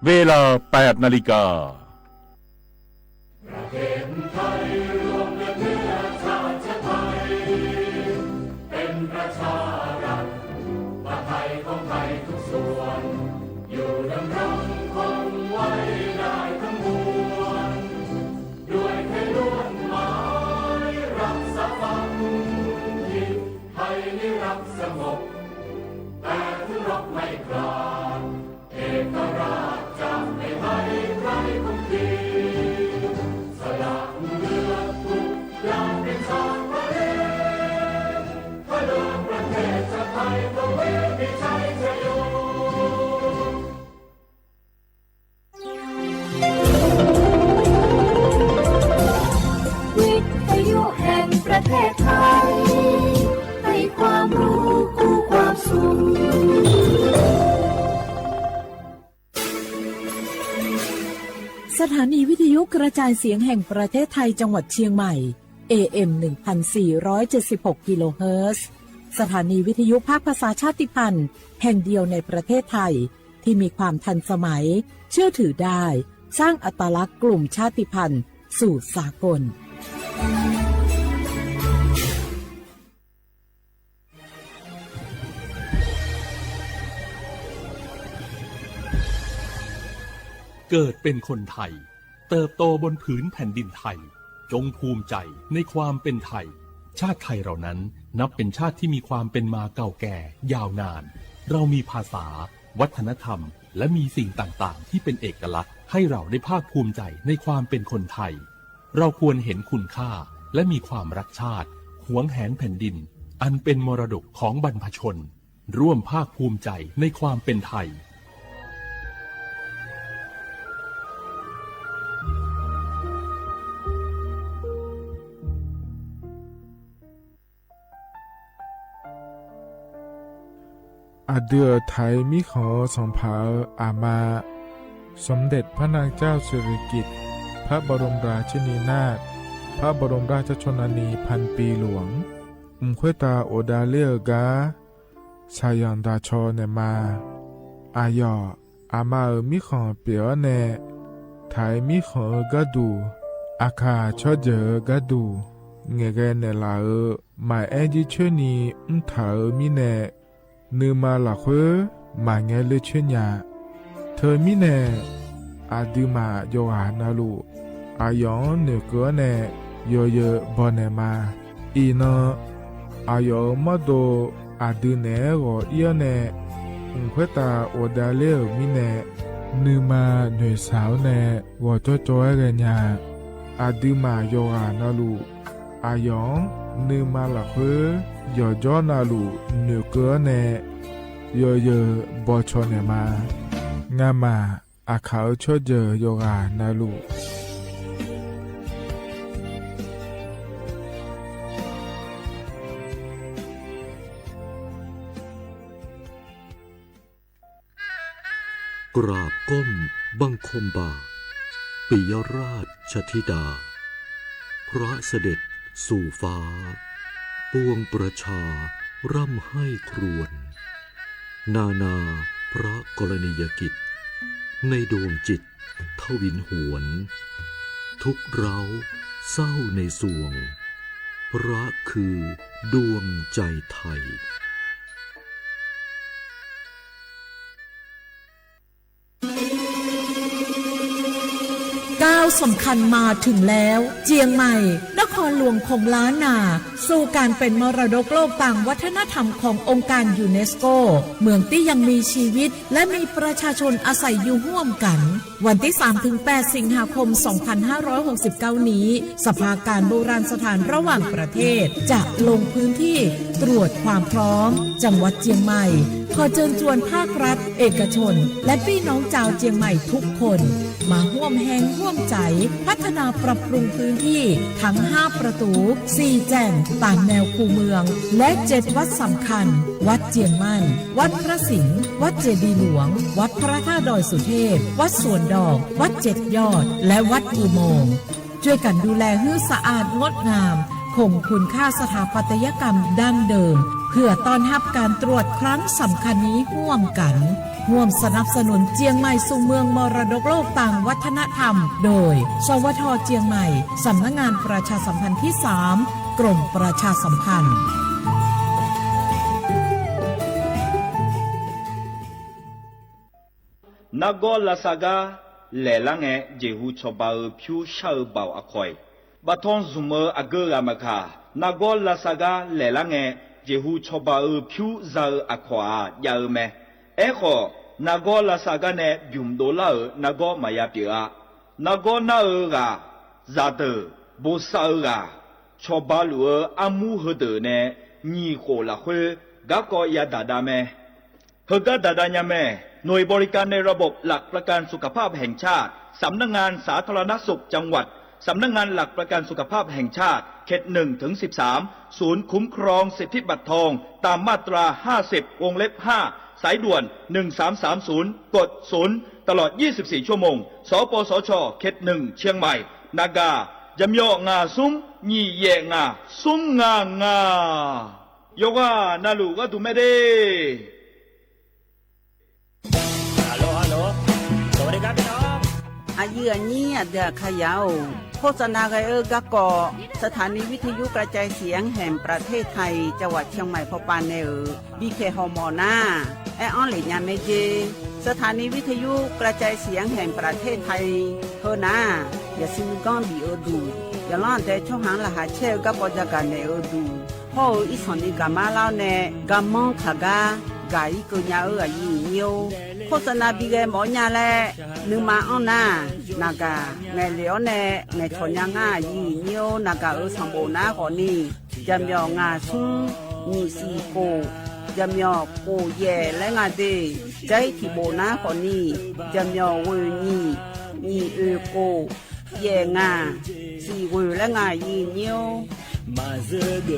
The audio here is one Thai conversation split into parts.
เวลา 8 นาฬิกาประเทศไทยให้ความรู้คู่ความสุขสถานีวิทยุกระจายเสียงแห่งประเทศไทยจังหวัดเชียงใหม่ AM 1476 กิโลเฮิรตซ์สถานีวิทยุภาคภาษาชาติพันธุ์แห่งเดียวในประเทศไทยที่มีความทันสมัยเชื่อถือได้สร้างอัตลักษณ์กลุ่มชาติพันธุ์สู่สากลเกิดเป็นคนไทยเติบโตบนผืนแผ่นดินไทยจงภูมิใจในความเป็นไทยชาติไทยเรานั้นนับเป็นชาติที่มีความเป็นมาเก่าแก่ยาวนานเรามีภาษาวัฒนธรรมและมีสิ่งต่างๆที่เป็นเอกลักษณ์ให้เราได้ภาคภูมิใจในความเป็นคนไทยเราควรเห็นคุณค่าและมีความรักชาติหวงแหนแผ่นดินอันเป็นมรดกของบรรพชนร่วมภาคภูมิใจในความเป็นไทยอาเดือไทยมิขอสองเผาอามาสมเด็จพระนางเจ้าสิริกิติ์พระบรมราชินีนาถพระบรมราชชนนีพันปีหลวงควยตาโอดาเลียกาชายันดาชอเนมาอายออามามิขอเปียวเนไทยมิขอกะดูอาคาชอเจอกะดูเงเกเนลาหมายแอจิเชนีเถามิเนนืมาหลักเวมาเงเลเชญญาเธอมิเนอาดิมาโยหานาลูอายองเนเกเนโยเยบอนเนมาอีนอายอมาโดอาดิเนโกเอียเนเควตาโอดาเลมิเนนืมาเนสาวเนวอจโจเอเกญาอาดิมาโยหานาลูอายองนืมาหลักเวยอจอนาลูเนเกเนโยเยบอชอเนมางามาอาขาวชอเจโยกานาลูกราบก้มบังคมบาทปิยราชธิดาพระเสด็จสู่ฟ้าปวงประชาร่ำให้ครวญนานาพระกรณียกิจในดวงจิตทวินหวนทุกเร้าเศร้าในสวงพระคือดวงใจไทยก้าวสำคัญมาถึงแล้วเจียงใหม่นครหลวงของล้านนาสู่การเป็นมรดกโลกต่างวัฒนธรรมขององค์การยูเนสโกเมืองที่ยังมีชีวิตและมีประชาชนอาศัยอยู่ร่วมกันวันที่ 3-8 สิงหาคม 2569 นี้สภาการโบราณสถานระหว่างประเทศจะลงพื้นที่ตรวจความพร้อมจังหวัดเจียงใหม่ขอเชิญชวนภาครัฐเอกชนและพี่น้องชาวเจียงใหม่ทุกคนมาร่วมแรงร่วมใจพัฒนาปรับปรุงพื้นที่ทั้ง5ประตู4แจ่งตามแนวคูเมืองและ7วัดสำคัญวัดเจียงมั่นวัดพระสิงห์วัดเจดีย์หลวงวัดพระธาตุดอยสุเทพวัดสวนดอกวัด7ยอดและวัดอุโมงค์ช่วยกันดูแลให้สะอาดงดงามคงคุณค่าสถาปัตยกรรมดั้งเดิมเพื่อ พื่อต้อนรับการตรวจครั้งสำคัญนี้ร่วมกันร่วมสนับสนุนเจียงใหม่สู่เมืองมรดกโลกต่างวัฒนธรรมโดยสวท.เจียงใหม่สำนักงานประชาสัมพันธ์ที่ 3 กรมประชาสัมพันธ์นักกอลาซากาแหล่ลังเอเจหูชบาผิวชาบาวอคอยบัทอนซุมอเกอรามคานักกอลาซากาแหล่ลังเอเจหูชบาผิวซาอควายาเมเอโคนักกอลาซากาเนบิมโดลานักกอมายาปิอานักกอนาเอกาซาเตบูซาเอกาชบาลูอามูฮเดเนญีโคลาเฮกะกอยาดาดาเมเฮกะดาดาญาเมหน่วยบริการในระบบหลักประกันสุขภาพแห่งชาติสำนักงานสาธารณสุขจังหวัดสำนักงานหลักประกันสุขภาพแห่งชาติเขต1 ถึง 13ศูนย์คุ้มครองสิทธิบัตรทองตามมาตรา50วงเล็บ5สายด่วน1330กด0ตลอด24ชั่วโมงสปสชเขต1เชียงใหม่นากายำยองาซุ้มยี่เยงาซุ้มงโยกานาลูกาตุเมเดอายุอันนี้เดือขยาวโฆษณาไกกะกอสถานีวิทยุกระจายเสียงแห่งประเทศไทยจังหวัดเชียงใหม่พบปานเนอบีเคฮอมอนาแอออนเหลียเมเจสถานีวิทยุกระจายเสียงแห่งประเทศไทยเฮนาอย่าซิมก้อนบีโอดูอย่าล่อนแต่ช่องหางละหาเชลกับปจักกันเนอดูพ่ออีสอนนี่กามาเล่าเนกามองขากากายกุญญาอายุเนียวโฆษณาบีเกหมอญาแลนึงมาอ้อนนานากาในเหลียวแนในทอนยางายีเนียวนากาสังโบนาขอนี่จำยองาซุงมีสีโกจำยอโกเย่และงาเดใจที่โบนาขอนี่จำยอเวนี่โกเย่งาสีเวและงายีเนียวมาเซเก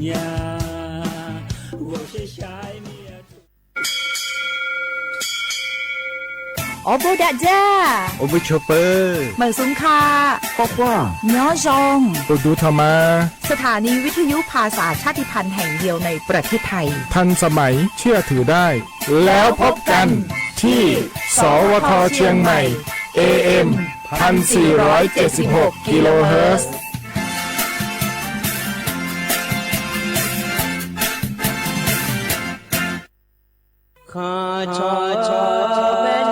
ญา我是下面我不打架，我不求เปอร์เหมือนซุ้มค่าป๊อกว่าย้อจง อุดูธรรมาสถานีวิทยุภาษาชาติพันธุ์แห่งเดียวในประเทศไทยทันสมัยเชื่อถือได้แล้วพบกันที่สวทเชียงใหม่ AM 1476 กิโลเฮิรตซ์ข้าชอเมน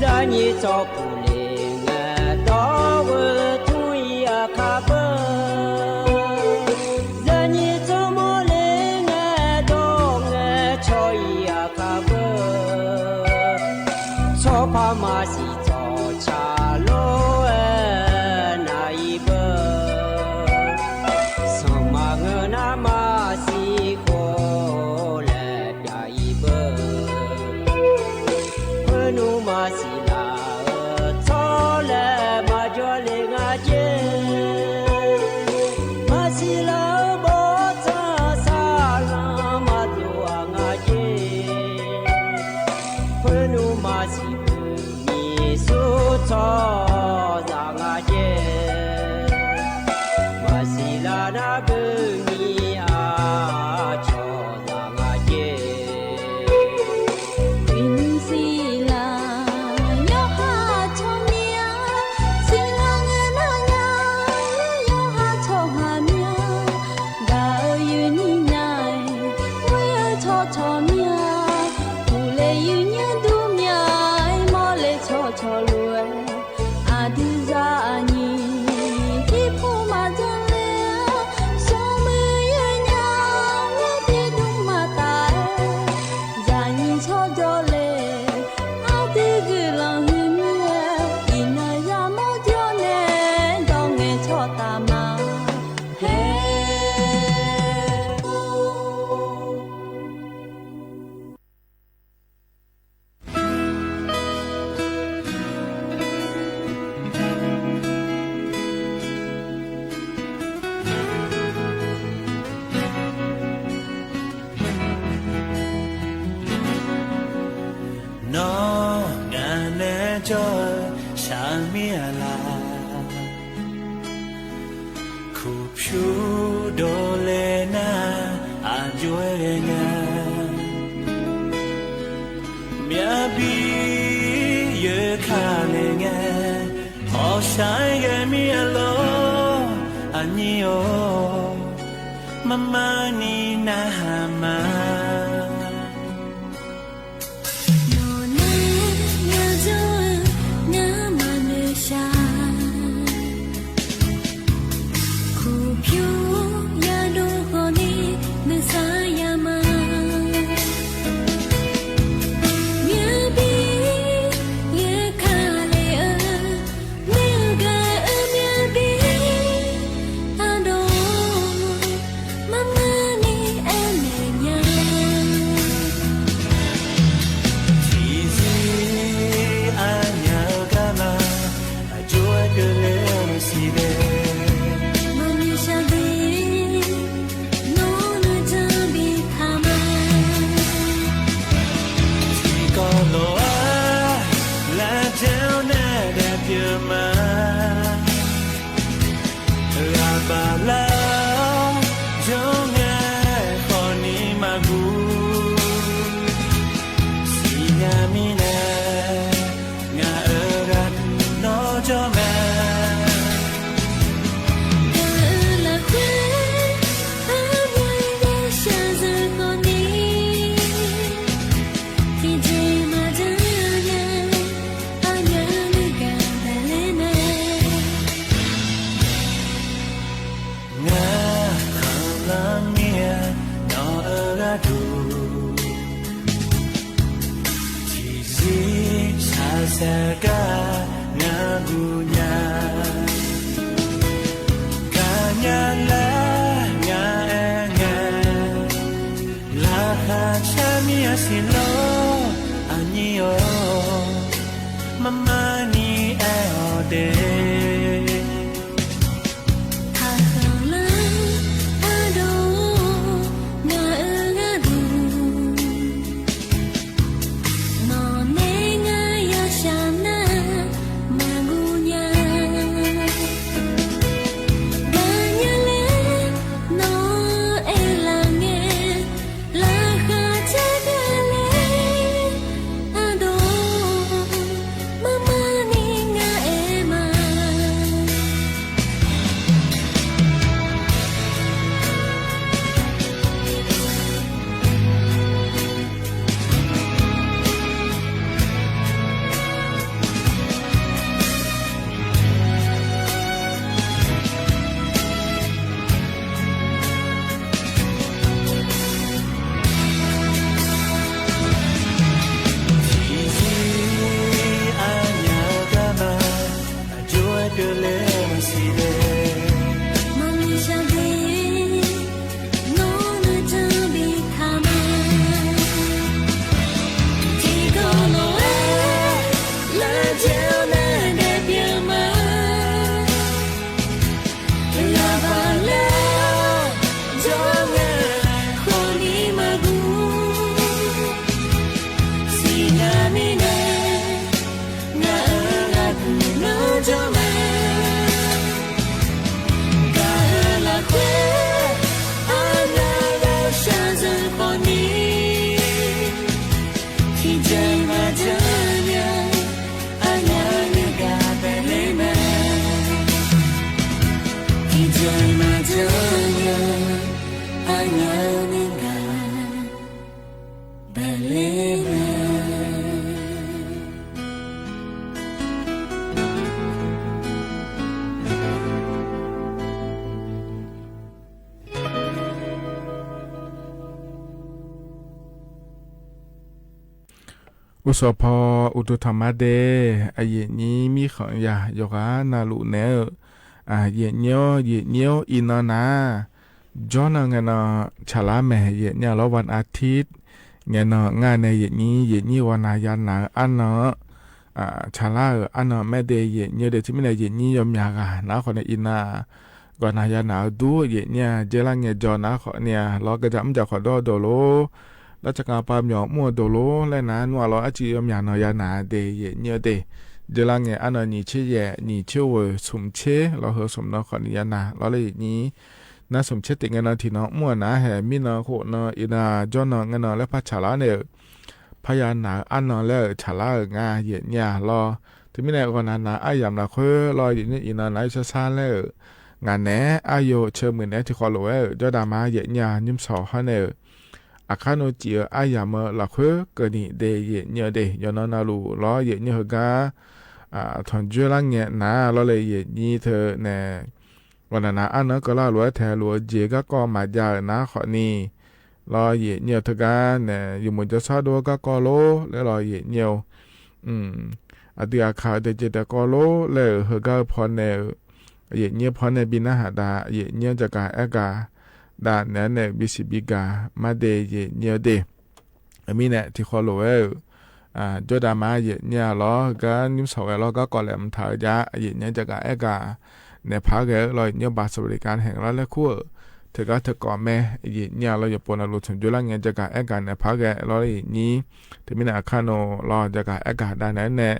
让你照顾灵啊，到我土呀卡本，让你怎么灵啊，到我草呀卡本，草怕马西早茶路。Adiza ni, kipu majalea, some มีอะไรคูผิวโดเลนาอาจวยงาเมียบีเยอะขาเลยไงพอใช้กันมีอะไรอันนี้โอมานี่นะมาอุสพออุตุธรรมะเดอเยนี้มีของยาโยกานาลุเนอเยเนียวอินานาจอนังเงนาชาลาแม่เยเนียแล้ววันอาทิตย์เงนางานในเยนี้วันายานาอันเนาชาลาอันเนาแม่เดเยเนียเดที่ไม่ได้เยนี้ยอมยากานะคนในอินาก่อนายานาดูเยเนี่ยเจลังเงจอนะขอเนี่ยเราก็จะไม่จะขอโดโลราชการปามหยอกมัวโดโลและนะนัวเราอาจียมยานอยานาเดเยเนียเด เจลังเงอันนนี่เชี่ยนี่เชี่ยวสมเชเราเหอสมนอขอนิยานาเราเลยนี้น่าสมเชติเงินที่น้องมั่วนะแห่มีนอโคนออินาจอนอเงินและพัชชาลาเนี่ยพยานนาอันนอแล้วชาลางาเหยียดยารอที่มีในคนนั้นนะอายามละเคยรออยู่นี่อินาไหนชะซาแล้วงานแหนอายุเชื่อมือแหนที่ขอรู้ว่าเจ้าดามาเหยียดยายิ้มสอฮะเนี่ยอาคาโนจีอายามละเคยเกิดนี่เดย์เหยียดเนื้อเดย์ยอนนาลูรอเหยียดเนื้อกาทอนเจลังเงนะเราเลยเหยียดนี่เธอเนี่ยวันนั้นอันนั้นก็ล่าลัวแทลัวเจก็มาจานะขอนี่รอเหยียดเนื้อเธอกันเนี่ยอยู่มุนจะซาดัวก็โลแล้วรอเหยียดเนื้ออดีอาคาเดเจตก็โลแล้วเฮก็พอเนี่ยเหยียดเนื้อพอเนี่ยบินาหาดาเหยียดเนื้อจะกาเอกาดาเนี่ยบิสิบิกามาเดเหยียดเนื้อเดมีเนี่ยที่ขอรู้จดามาเหยียดเนี่ยล้อก็นิ่มสวยล้อก็ก่อนแหลมถ่ายยาเหยียดเนี่ยจะกาเอกาเนี่ยพักเกลอยเนี่ยบาสบริการแห่งรัฐและคู่เธอก็เธอก่อนแม่เหยียดเนี่ยเราอย่าปนอารมณ์ถึงจุลังเงี้ยจะกาเอกาเนี่ยพักเกลอยนี้ถึงมีอาคาโนล้อจะกาเอกาได้นั้นเนี่ย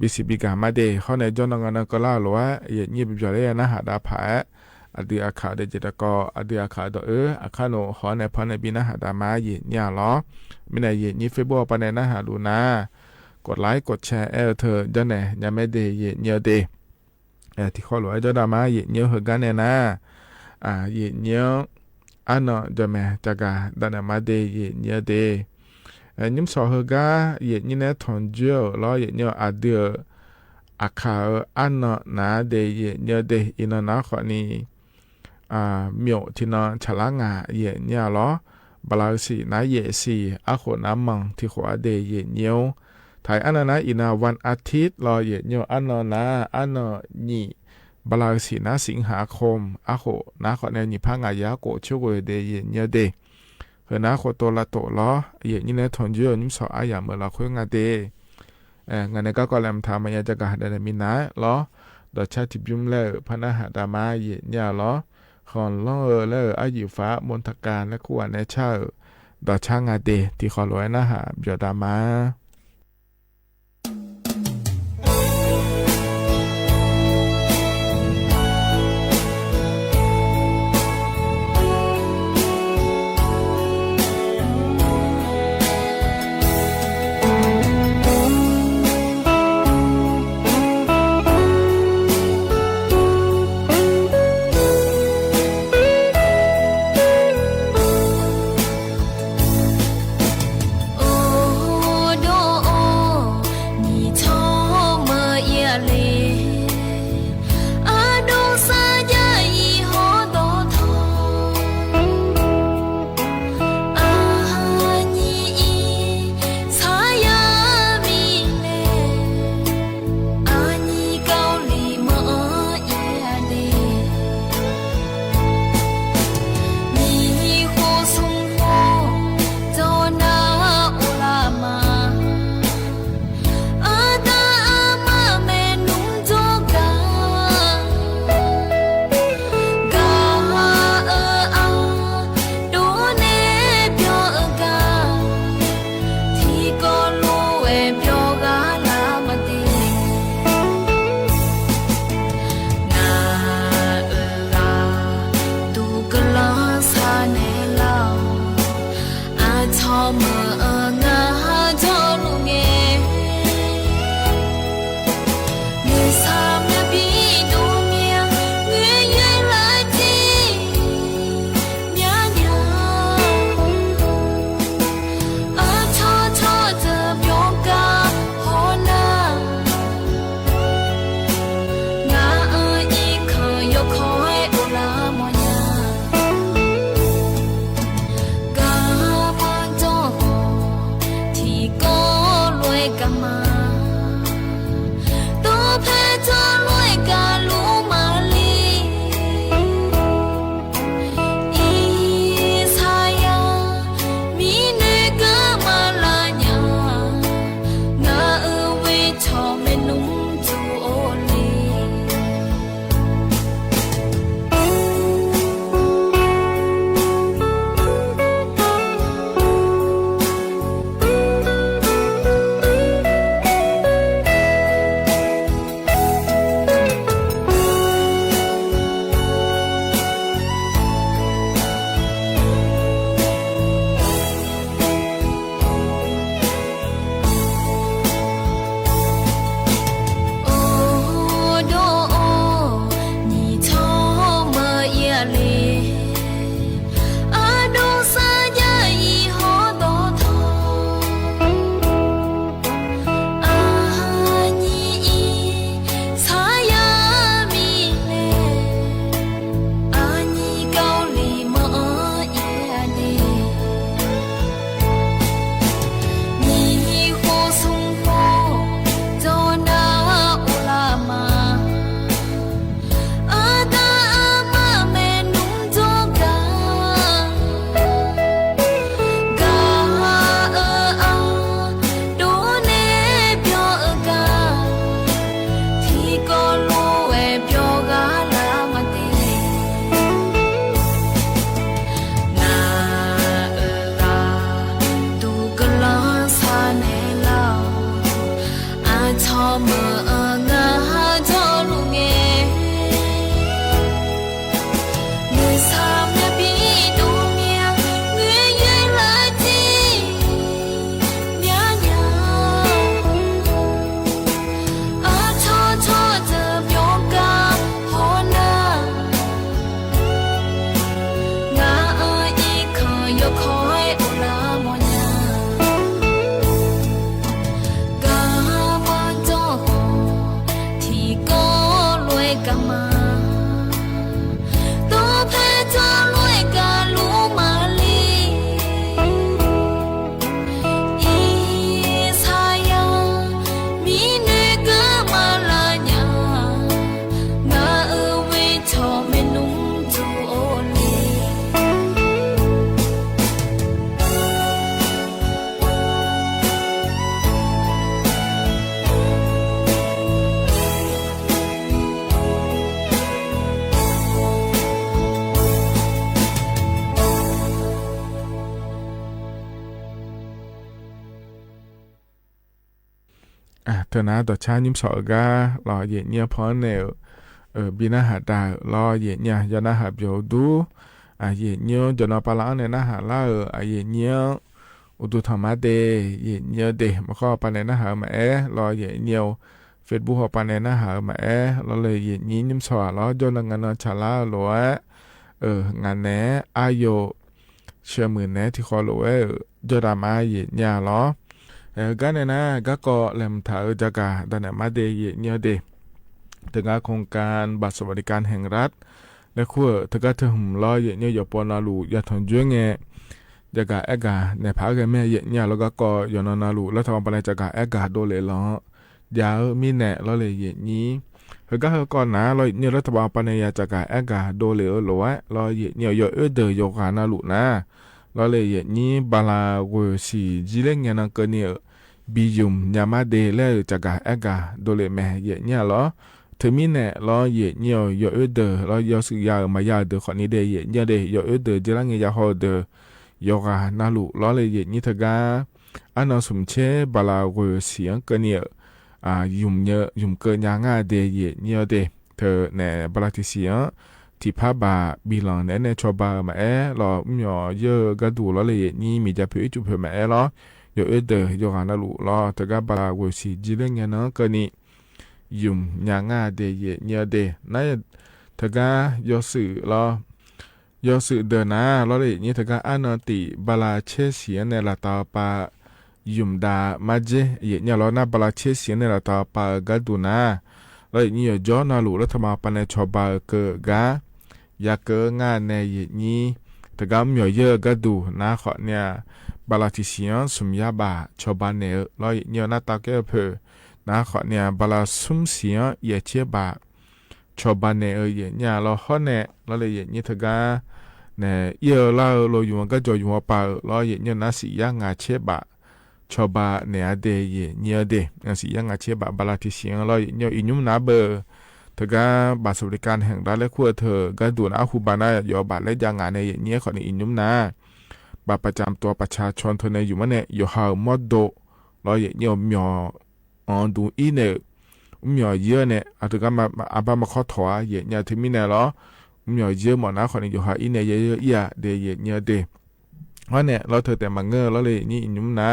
บิสิบิกามาเดเขาในจนงานก็ล่าหรือว่าเหยียดเนี่ยเป็นจุดเรียนนะหาดาผาอดีอาคาเดจิตก็อดีอาคาดอาคาโนขอในพันในบินาหาดามาเหยียดเนี่ยล้อมีในเหยียดนี้เฟซบุ๊กปนในนะหาดูนะกดไลค์กดแชร์เธอจะไหนยังไม่ได้เหยียดเนี่ยเดที่ข้อหลวงจะดามาเหยียดเนี่ยเหกันเนี่ยนะเหยียดเนี่ยอันนั้นจะแม่จะกาดันมาเดเหยียดเนี่ยเดยิ้มสอเหกันเหยียดเนี่ยทอนเจอล้อเหยียดเนี่ยอดีอาคาอันนั้นนะเดเหยียดเนี่ยเดอินนะขอนี้มีวที่นอนฉลางาเหยียดเนี่ยล้อบลาสีนะเหยียดสีอาโคน้ำมังที่ขวาเดเหยียดเนี่ยถ่ายอันนั้นนะอินาวันอาทิตย์รอเหยียดเนี่ยอันนั้นนะอันนั้นนี่บลาสีนะสิงหาคมอาโคนะขอในนี่พังอายาโกช่วยเดเหยียดเนี่ยเดเฮนะโคตัวละโตล้อเหยียดนี่นะทนเยอะนิ่มสออายาเมื่อเราคุยงาเดงานในก็แลมทำมันจะกาเดนมินะล้อดอชาติบิมเลพนาหาดามาเหยียดเนี่ยล้อขอนล้อเลอายุฟ้ามนทการและขวานในเช่าดอช่างงาเดที่ขอรวยนะฮะเบียดามา โอ้ด เธอนะต่อชายิ้มสอการอเย็นเนี่ยพอเนี่ยบีน่าหาดารอเย็นเนี่ยยานาหาเบียวดูเย็นเนี่ยจนเอาปลาเนี่ยน่าหาล่าเย็นเนี่ยอุดุธรรมะเดเย็นเนี่ยเดมาข้อปลาเนี่ยน่าหามารอเย็นเนี่ยเฟซบุ๊กปลาเนี่ยน่าหามาเราเลยเย็นนี้ยิ้มสอแล้วจนงานชาล่าหลัวงานแหนอายุเชื่อมือแหนที่คอหลัวจดามาเย็นเนี่ยหรอก็เนี่ยนะก็เริ่มถ่ายจากการดันมาเดย์เนี่ยเดถึงการโครงการบัตรสวัสดิการแห่งรัฐและขั้วถึงการถึงร้อยเนี่ยอยู่ปนนาลูอย่าทนจุ้งเงี้ยจากการกาในภาคแม่เนี่ยแล้วก็อยู่นนาลูแล้วทำไปจากการกาโดเลยล้อยาวมีแหน่แล้วเลยนี้ก็ก่อนนะเราเนี่ยรัฐบาลปนยาจากการกาโดเลยหรือว่าเราเนี่ยอยู่เดย์อยู่การนาลูนะเราเลยนี้บาลาเวสีจิเลงเนี่ยนั่งกันเนี่ยบิยุมยามาเดแล้วจากการกาโดเลยแม่เนี่ยหรอถึงมีเนี่ยเราเนี่ยอยู่เดย์เราอยู่สึกยามายาเดย์คนนี้เดย์เนี่ยเดย์อยู่เดย์จิเลงเนี่ยฮอเดย์อยู่การนาลูเราเลยนี้ถึงการอันนั้นสมเชบาลาเวสีกันเนี่ยยุ่มเยอะยุ่มเกินยังเดย์เนี่ยเดย์เธอเนี่ยบาลาติเสียที่พาบาบิลังเนี่ยชอบบามาเราไม่เยอะก็ดูเราเลยนี่มีจะเพื่อจุดเพื่อมาเราอยู่เดย์อยู่กันนั่นลูเราแต่ก็บาลาเวสีจีเรื่องเงี้ยนะก็นี่ยุ่มยังเดย์เนี่ยเดย์นั่นแต่ก็ยอสื่อเรายอสื่อเดินนะเราเลยนี่แต่ก็อันนั้นติบาลาเชเสียในละตาปายุ่มดามาเจเนี่ยเราหน้าบาลาเชเสียในละตาปาก็ดูนะเรานี่ย้อนนาลูแล้วทำมาปนชอบบาเกกายาเกงานในนี้แต่ก็มีเยอะก็ดูนะขอเนี่ยบาลาติเสียงสมยาบาชอบบานเนี่ยเราเนี่ยหน้าตาเกเพอนะขอเนี่ยบาลาสุมเสียงเยเชบาชอบบานเนี่ยเนี่ยเราข้อเนี่ยเราเลยเนี่ยแต่ก็เนี่ยเยอะเราอยู่ก็จะอยู่ป่าเราเนี่ยน่าสิยังงาเชบาชอบบาเนี่ยเดย์เนี่ยเดย์น่าสิยังงาเชบาบาลาติเสียงเราเนี่ยอินุมนาเบอร์เธอก็บัตรสวัสดิการแห่งรัฐและขั้วเธอก็ดูนะคูบานาหยอบัตรและยางงานในอย่างเงี้ยขอในอินยุมนะบัตรประจำตัวประชาชนเธอในอยู่มันเนี่ยอยู่ห่างมอดโดเราอย่างเงี้ยมีดูอีเนี่ยมีเยอะเนี่ยเธอก็มาบ้ามาข้อถอยอย่างเงี้ยที่มีเนี่ยหรอมีเยอะหมดนะขอในอยู่ห่างอีเนี่ยเยอะๆเดย์อย่างเงี้ยเดย์เพราะเนี่ยเราเธอแต่มาเงื้อเราเลยนี่อินยุมนะ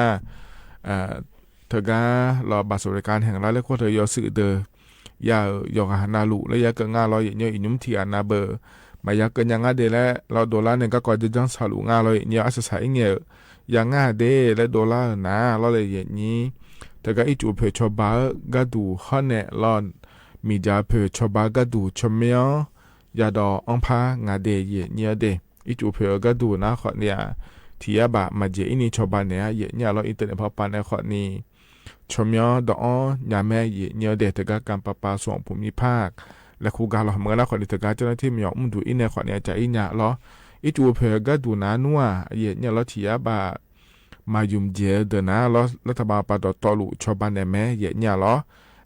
เธอก็รอบัตรสวัสดิการแห่งรัฐและขั้วเธอยอสื่อเดอยากหานาลูและยาเกินงาเราเนี่ยอินุมที่อานาเบอร์มายาเกินยังงาเดและเราโดลาร์เนี่ยก็ก่อนจะจังสาลูงาเราเนี่ยอาศัยเนี่ยยังงาเดและโดลาร์นะเราเลยอย่างนี้แต่ก็อีจูเพชอบาก็ดูข้อเนี่ยเรามีจาเพชอบาก็ดูชมเมียยาดออังพางาเดเนี่ยเดอีจูเพก็ดูนะข้อเนี่ยที่บามาเจอินี่ชอบาเนี่ยเนี่ยเราอินเทอร์เน็ตพอปานในข้อนี้ชมยอดอยาแม่เนี่ยเดตกการประปาส่วนภูมิภาคและคูการหล่อเมื่อแล้วขอดิตกาเจ้าหน้าที่มีอุ้มดูอินในขอเนี่ยจะอินเนี่ยล้ออีจูเพก็ดูนานัวเนี่ยล้อที่บามายุมเจเดนะล้อรัฐบาลปาดตอลุชาวบ้านแม่เนี่ยล้อ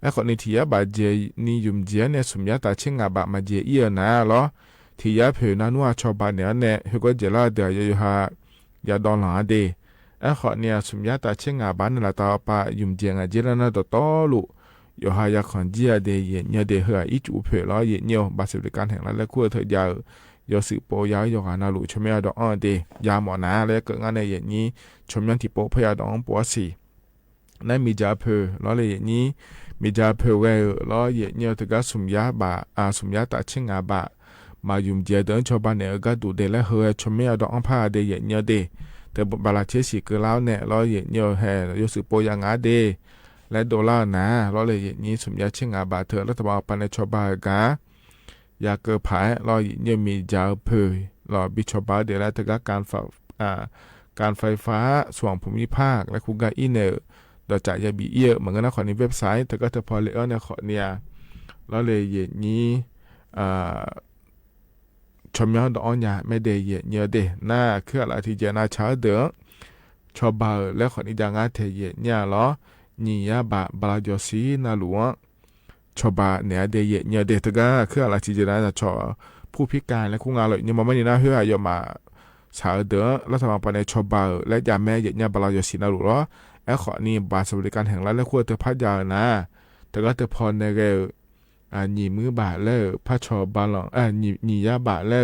ไอ้ขอนี่ที่บาเจนี่ยุมเจเนี่ยสมยาตาเชิงบามาเจเอียนะล้อที่เพนานัวชาวบ้านเนี่ยเฮก็เจลาเดียอยู่หายาดอนหลาเดขอเนี่ยสมยาตาเชิงบ้านละตาปายุมเจงเจรนาตอลุอยู่หายาขันเจียเดยเนี่ยเดเหออีจูเพลอยเนี่ยบัตรสวัสดิการแห่งรัฐและขั้วเธอยายอสืบโปยายอนาลุชมยาดองเดยาหมอนาและเกิดงานในอย่างนี้ชมยันที่โปพยาดองปัวสีนั่นมีจาเพลล้อเลยอย่างนี้มีจาเพลเวล้อเนี่ยเธอก็สมยาบาสมยาตาเชิงบามายุมเจเดินชาวบ้านเนี่ยก็ดูเดและเหอชมยาดองผ้าเดยเนี่ยเดแต่บาลาเชสีเกล้าเนี่ยล้อเนี่ยแห่ยอสืบโปยังอาเดและโดลาร์นะเราเลยอย่างนี้สมยาเชิงบาเธอรัฐบาลปันในชาวบ้านกายาเกิดผายเราเนี่ยมีจาเพยเราบิชบ้าเดี๋ยวแล้วแต่ก็การไฟฟ้าส่วนภูมิภาคและคูกาอินเนอร์โดยจ่ายยาบีเอียเหมือนกันนะขอในเว็บไซต์แต่ก็จะพอเลอเนี่ยขอเนี่ยเราเลยอย่างนี้ชมยาดอนยาไม่ได้เนี่ยเดหน้าเครื่องอะไรที่จะน่าช้าเด้อชาวบ้านและขอนิจางาเทียเนี่ยหรอนี่ยาบาลาจอสีนาหลวงชาวบ้านเนี่ยเดย์เนี่ยเดตก็คืออะไรที่จะได้ชอผู้พิการและคู่งานเลยเนี่ยมันไม่ได้น่าเหื่อยมาสาวเด้อรัฐบาลปานในชาวบ้านและยาแม่เนี่ยบาลาจอสีนาหลวง แอขอนี่บาทสวัสดิการแห่งรัฐและขั้วเตอพัดยาวนะแต่ก็เตอพรในเกลหนีมือบาทเล่พระชอบาลองหนียาบาทเล่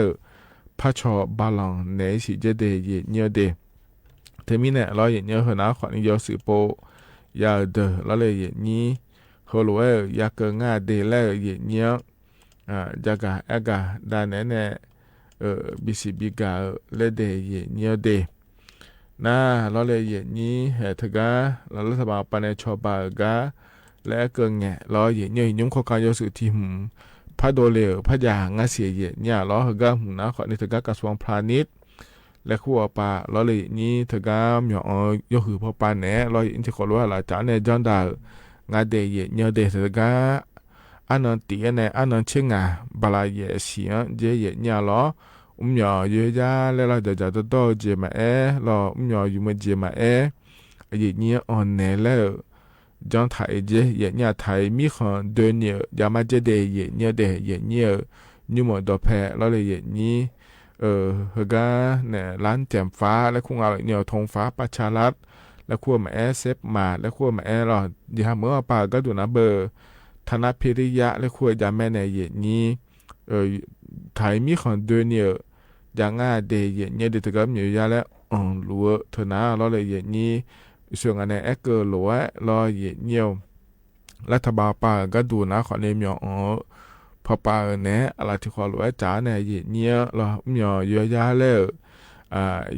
พระชอบาลองไหนสิเจเดเยเนียเดเทมิเนี่ยเราเยเนียหัวหน้าขอนี่ยอสือโปยาเดเราเลยเยนี้ฮัลโหลยาเกิงง่าเดเล่เยเนียจากาเอกาดานแน่บิสิบิกาเลเดเยเนียเดนะเราเลยเยนี้เหตุกาเรารัฐบาลปนชอบากาและเกิงแงเราเยเนียยุ่งข้อการยสือที่หุมพระโดเลวพระยางาเสียเยเนี่ยเราเหกาหุนะขอในถึงกระทรวงพาณิชย์และขั้วปาเราเลยนี้ถึงกาหมอยกหือพอปานแหนเราอินทิขอรู้ว่าหลายจานในจอนดางาเดเยเนียเดถึงกาอันนั้นตีในอันนั้นเชื่องาบลายเยเสียเจเยเนี่ยเราหยอเยอะจ้าแล้วเราจะโตเจมาเราหยออยู่มาเจมาเยเนี่ยอ่อนแน่แล้วจอนไทยเจเยเนี่ยไทยมีคนเดินเนี่ยยามาเจเดเยเนี่ยเดเยเนี่ยนิมดอแพเราเลยเยนี้เฮกาเนี่ยร้านแจ่มฟ้าและคุ้งอะไรเนี่ยธงฟ้าประชารัฐและขั้วมาเซฟมาและขั้วมาเราอย่าเมื่อป่าก็ดูนะเบอร์ธนพิริยะและขั้วยาแม่ในเยนี้ไทยมีคนเดินเนี่ยอย่างง่ายเดยเนี่ยเด็กก็มีอยู่แล้วรัวเธอหน้าเราเลยเยนี้ส่วนอันในเกอร์รัวเราเยเนี่ยรัฐบาลป่าก็ดูนะขอเนมยพอป่าเนี่ยอะไรที่ขอรัวจ๋าเนี่ยเยเนี่ยเรามีอยู่ยาแล้ว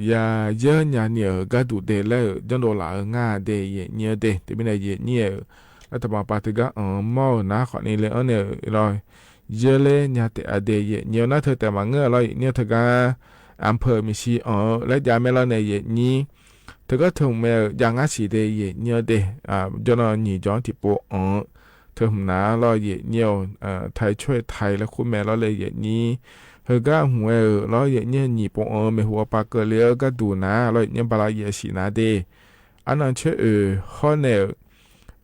ยาเยอะเนี่ยก็ดูเดแล้วจนโดนหลายง่ายเดยเนี่ยเดแต่ไม่ได้เยเนี่ยรัฐบาลป่าที่ก็มอนะขอเนเลยเนี่ยเราเยอะเลยเนี่ยแต่อเดียเนี่ยน่าเธอแต่มาเงื่อเราเนี่ยเธอก็อำเภอมีชีและยาไม่เราในเยนี้เธอก็ถึงแม้ยังอาศัยเดียเนี่ยเดจนหนีย้อนที่ปวเธอหน้าเราเยเนี่ยไทยช่วยไทยและคุณแม่เราเลยเยนี้เธอก็หัวเราเยเนี่ยหนีปวไม่หัวปากเกลียก็ดูนะเราเนี่ยบาลาเยสีนาเดอันนั้นเชื่อข้อเนี่ย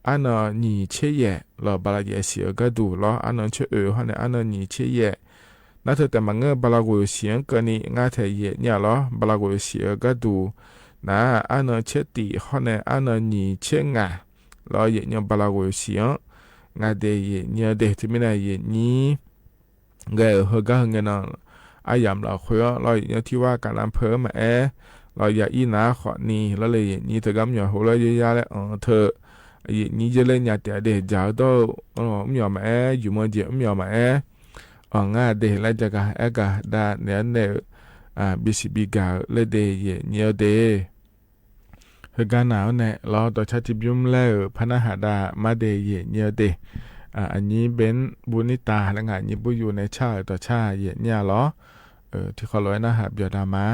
อันนั้น你切耶了巴拉也写个读了อันนั้นเชื่อฮะเนี่ยอันนั้น你切耶นั่นเธอแต่มังเงบาลากุยเสียงกันนี่ง่ายเทเยเนี่ยเหรอบาลากุยเสียก็ดูนะอันนั้นเชื่อตีฮะเนี่ยอันนั้น你切งาแล้วเยเนี่ยบาลากุยเสียงง่ายเดเยเนี่ยเดที่ไม่ได้เยนี้เกอเฮก็เงินอายามเราคุยเราเนี่ยที่ว่าการอำเภอมาเราอย่าอีนาขอนี่แล้วเลยนี่เธอก็มีหัวเราเยอะๆแล้วเธอ你这类人家的找到苗嘛有么子苗嘛啊的来这个那个的人的必须比较来的也nhiều的เหตุการณ์หนาวเนี่ยเราต่อชาติยุ่มแล้วพนักหาดามาเดเยเนี่ยเดอันนี้เป็นบุญนิตาและงานนี้บุอยู่ในชาต่อชาเยเนี่ยเหรอที่เขาร้อยนะฮะเบียดามา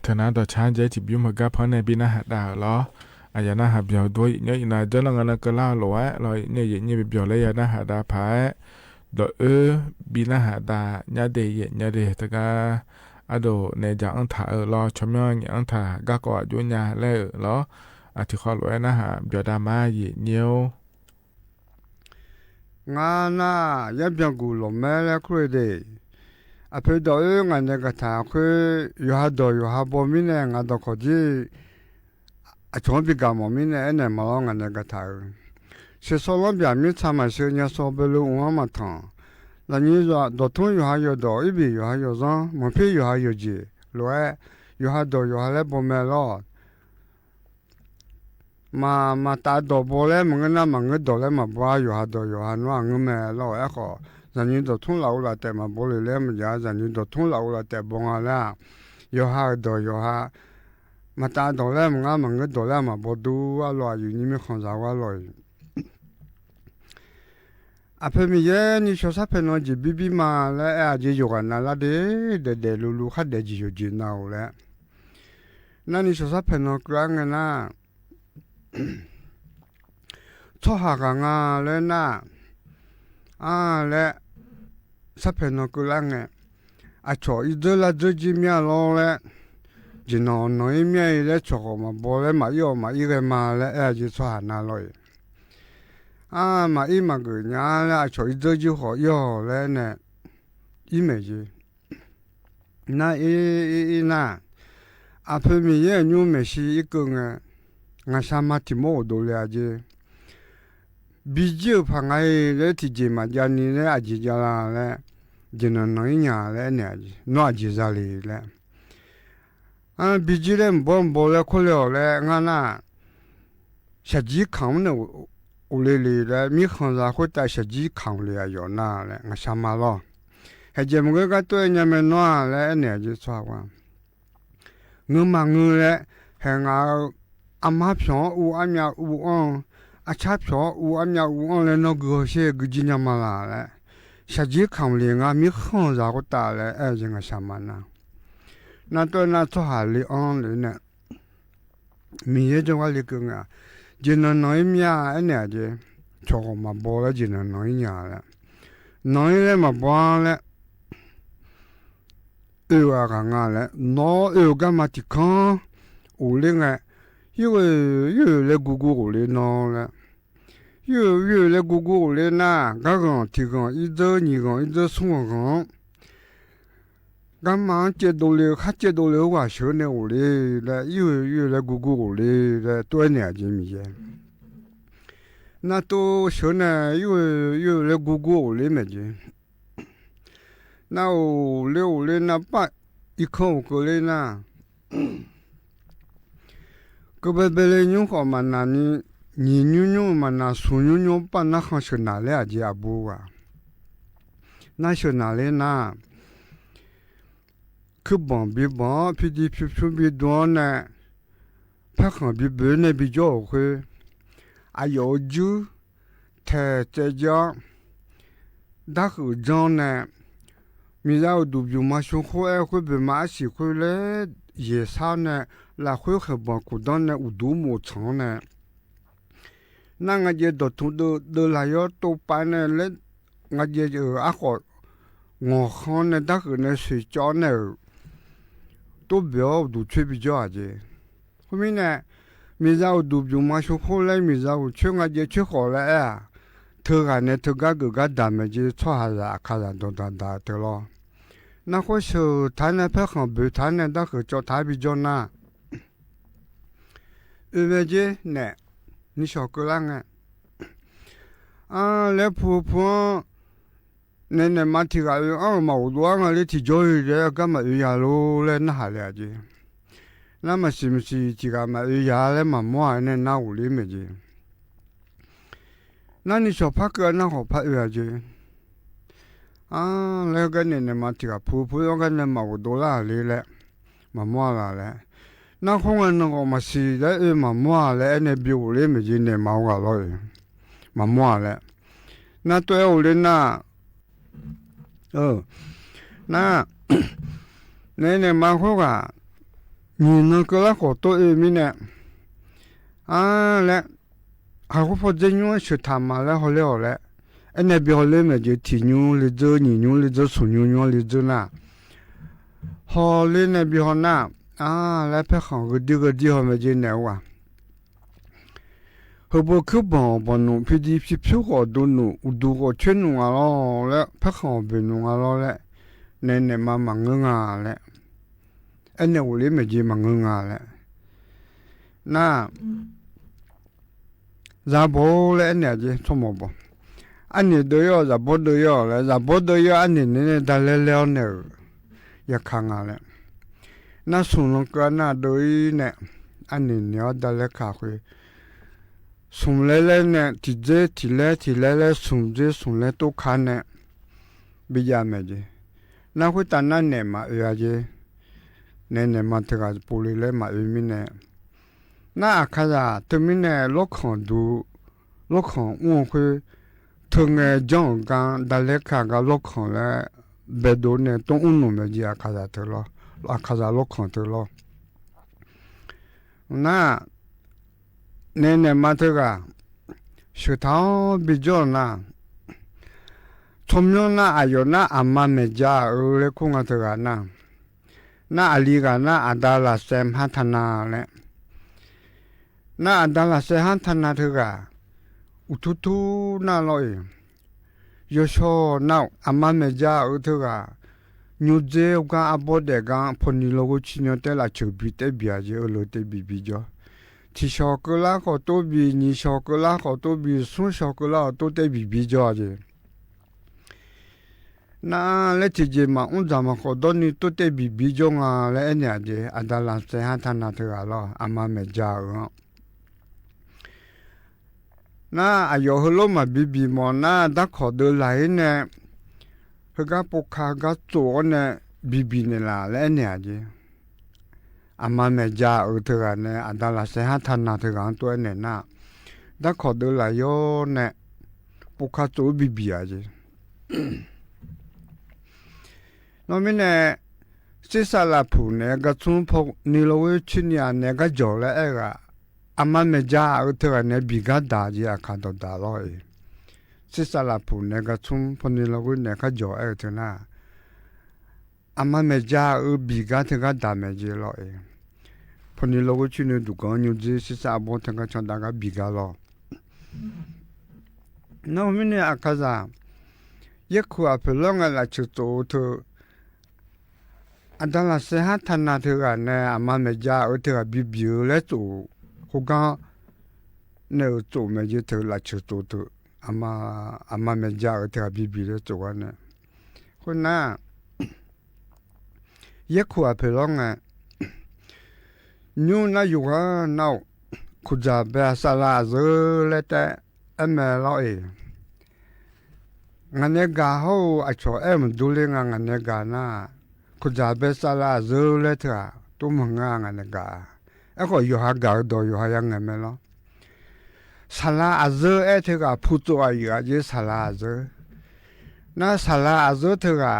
ธนาต่อช้างใจจิบยุ่มกับเพราะในปีหน้าหาดาวล้ออายานาหาเบียวด้วยเนี่ยนาเจ้าลังกันก็ล่าหลวะลอยเนี่ยเบียวเลยยานาหาดาผายดอบีนาหาดาญาเดยญาเดตกาอโดในจากอังถารอชมยองอังถากากอยุญญาเล่ล้ออธิคอหลวะนะหาเบียวดามาเนียวงาน่ายับยั้งกูหลงแม่และคุยเดอภิดอยงานเด็กถาคืออยู่หาดอยู่หาบ่มีเนี่ยงานดอกจีชวนพิการบ่มีเนี่ยเนี่ยมาลองงานเด็กถา是说那边没他们是人家说不了我们谈，那你说到通有还有到一边有还有上，门票有还有几，另外有还到有还来不买了，嘛打到不来，门个那门个到来嘛不有还到有还那我买了还好，人家到通老了แต่嘛不来来么家，人家到通老了แต่不啊啦，有还到有还。嘛打到来门个到来嘛不多啊了，有你们看啥话了？阿婆咪耶，你说啥朋友就比比嘛嘞？哎，就有个那拉的路路还得就就闹嘞。那你说啥朋友干个那？错下个啊嘞那啊嘞，啥朋友干个？啊错一直啦这几面路嘞，就那一面嘞错个嘛，不嘞嘛有嘛一个嘛嘞，哎就错下那路。啊嘛伊嘛个伢啦，所以这就好要来呢，伊没去，那那，阿婆咪也牛没是一个呢，俺啥嘛提莫多了去，比较怕俺来提起嘛家里来阿姐家啦来，就能一年来呢，哪几家里来，啊比较来不来可了来，俺那，实际看呢。屋里来，米行上会带些鸡扛来要拿来，我想嘛了，还节目个对人们拿来呢就错完。我嘛我来，还俺阿妈票有阿苗有昂，阿茶票有阿苗有昂来那个些个几年嘛啦来，些鸡扛来俺米行上会带来，哎就我想嘛呢，那对那做下来昂来呢，米也就我来个啊。就能一面一年的，错个嘛包了就能一年了，能一年嘛包了，啊个了，那干嘛的看，屋里个，因为来姑姑屋里闹了，有来姑姑屋里那，刚刚提供一周二个一周送个。干嘛接到了，还接到了我小呢屋里来，有来姑姑屋里来多年的米，那都小呢有来姑姑屋里没的，那屋里那把一口过来那，个别来用好嘛那你用嘛那孙用把那行是哪里啊不啊？那是哪里那？可帮比帮，皮的皮皮比多呢，他很比别呢比较会，啊要求他在家，他后长呢，米然后都比嘛生活爱会比嘛喜会来夜啥呢，来会很帮古当呢有多么长呢，那我就都来要都办呢来，我就啊好，我看呢他后呢睡觉呢。都不要都吹比较的，后面呢，米绕都就马上好来，米绕吹我就吹好了啊，头个呢头个大么就错下来，看人都大的了。那或是他那拍很不，他那那个叫他比较难。因为这呢，你小个啷个？啊，来婆婆。那马蹄个嘛，我多俺来提教育的，干嘛有下路来那下来的？那么是不是这个嘛有下来嘛？么那屋里面的？那你说拍个那好拍下去？啊，那个那马蹄个婆婆那个那嘛我多啦里来，嘛么啦来？那可能那个嘛是来嘛么来？那比屋里面的那嘛我来，嘛么来？那对屋里那。那嘛好个，你那个那好多米呢？啊嘞，还会发这样学他妈嘞，好了嘞。那边好了嘛，就提牛里走，牛里走，送牛里走呐。好嘞，那边好呐。啊，来拍好个地方嘛就难哇。后不去帮弄，皮皮好多弄，都个全弄啊咯嘞，拍好别弄啊咯嘞。奶妈忙啊嘞。那屋里没就忙啊嘞。那。咱不嘞，那就怎么不？俺你都要，咱不都要嘞，咱不都要，俺你那得来了呢，也看啊嘞。那送了个那都呢，俺你要得来咖啡，送来了呢，提来了，送来都看呢，比较没的。那会当那年嘛，而且年嘛，这个玻璃来嘛，里面呢。那看着对面呢，老看我会从讲讲，大家看个老看嘞，别多呢，东弄没几看着头了，看着老看头了。那年嘛这个学堂比较那，从小那还有那阿妈没家，来看个这个那阿里个那阿达拉山哈他那嘞。那当然是很谈那这个，乌那咯耶，有时候那阿妈没家这个，牛仔我阿伯的讲，碰你那个去年带来手臂带比啊，就老带比较，提小个啦好多比，你小个啦好多比，送小个啦都带比较的。那来姐姐嘛，我咱们好多你都带比较啊，来年的，阿当然是很谈那这个咯，阿妈没家啊。那อายุฮัลโหลมาบีมอนะดักขอเดินไหลเนี่ยเฮกะปกคากะโจเนี่ยบีเนี่ยล่ะและเนี่ยจีอามาเมจาเธอกันเนี่ยอันตรายเสียหันนาเธอกันตัวเนี่ยนะดักขอเดินไหลโยเนี่ยปกคาโจบีอ่ะจีน้องมิเนี่ยสิสาลาผูเนี่ยกะซุนพกนี่โลเวชินยาเนี่ยกะจ่อแล้วกะอามาเมจาเธอเนี่ยบิกาดาจีอาคาดาลอยสิสาลาผูเนี่ยก็ชุ่มพอนี่เราเนี่ยก็จ่อเธอน่ะอามาเมจาบิกาเธอก็ดาเมจีลอยพอนี่เราชินดูกันอยู่จีสิสาบอเธอก็ชนดาก็บิกาลอน้องมิเนี่ยอาคาซาเยอะขวาเปล่งอะไรชุดโตเธออันนั้นเสียหันนาเธอกันเนี่ยอามาเมจาเธอบิวและจู่เขาก็เนี่ยจู่เมจิเธอละชุดโตเธออามาเมจาเธอบิวและจู่กันเนี่ยคนน่ะเยอะขวาเปล่งอ่ะยูน่าอยู่กันน่าคุจาเบะสลาเซเลแต่เอ็มลอยงานเนี่ยกาเขาไอชอเอ็มดูเรื่องงานเนี่ยกาน่ะคุจาเบสลาเซเลเถอะตัวมึงงานเนี่ยกาไอ้ก็อยู่หากาดอยู่หายังไงไม่ล่ะสลาเซเอเถอะพูดตัวอยู่อาจจะสลาเซน่ะสลาเซเถอะ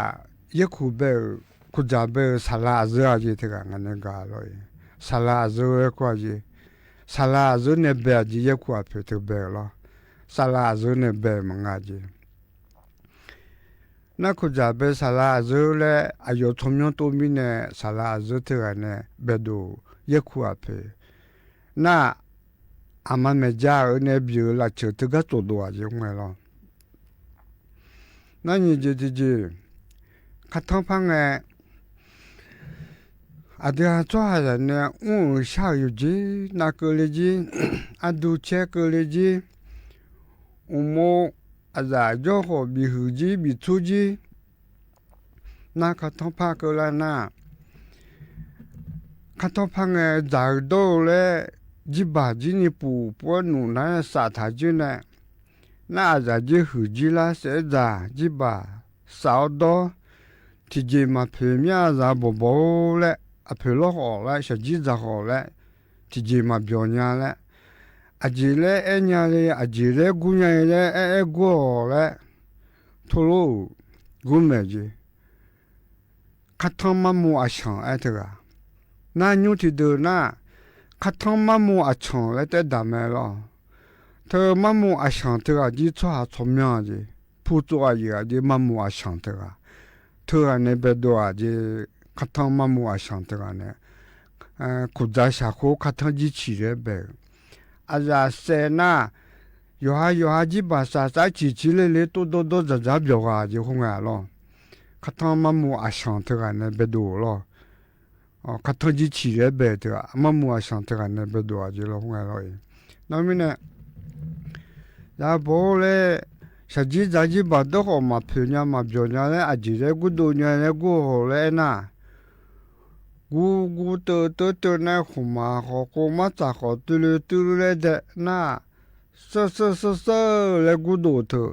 ยคูเบคุจาเบสลาเซอาจจะเถอะงานเนี่ยกาเลยสลาเซเอก็อาจจะสลาเซเนี่ยเบอาจจะยคูอาเถอะเบล่ะสลาเซเนี่ยเบมึงอาจจะ那可家被沙拉肉嘞，还有从苗多米呢，沙拉肉这个呢，别多也苦啊配。那阿妈没家儿呢，比如那就这个做多啊就没了。那你就，看头旁哎，啊对做下人呢，我下有几那个嘞几，啊都切个嘞几，我么。อาจารย์ย่อขบิหือจีบิทุจีน่าขัดท้องผ้าก็แล้วน่าขัดท้องผ้าไงจ่ายโดเลยจีบาจีนี่ปูปวดหนูน่าสาธาจีเนี่ยน่าอาจารย์จีหือจีละเสียจ่าจีบาสาวโดที่จีมาเพียมีอาจารย์บ่เลยอภิโลกออกเลยเสียจีจ่าออกเลยที่จีมาเบียญาเลยอาจีเล่เอ็นยาเล่อาจีเล่กุญยาเล่กัวเล่ทุลุกุเมจีขัดทำมามัวอาชังเถอะ น่าอยู่ที่เดินน่ะคัดทองมะมูอาชงและแต่ดำแม่ล่ะเธอมะมูอาชังเธอจีชัวชมยาจีผู้ตัวยี่จีมะมูอาชังเธอในเบดัวจีคัดทองมะมูอาชังเธอเนี่ยคุดาชาโคคัดทองจีชีเรเบอาจารย์เสนาอยู่หาจีภาษาใจจีเลยตัวจะเบียวจีคงไงล่ะคัดทองมะมูอาชังเธอเนี่ยเบดัวล่ะคัดทองจีชีเรเบเธอมะมูอาชังเธอเนี่ยเบดัวจีล่ะคงไงล่ะนั่นมีเนี่ยแล้วพอเลยสัจจิบัดดอกมาเพียงมาเบียงเลยอาจีเรกูดูเนี่ยกูโหเลยนะกูเตอเนี่ยขมากูมาจากขอตุเลยเด็กนะเเลยกูดูเธอ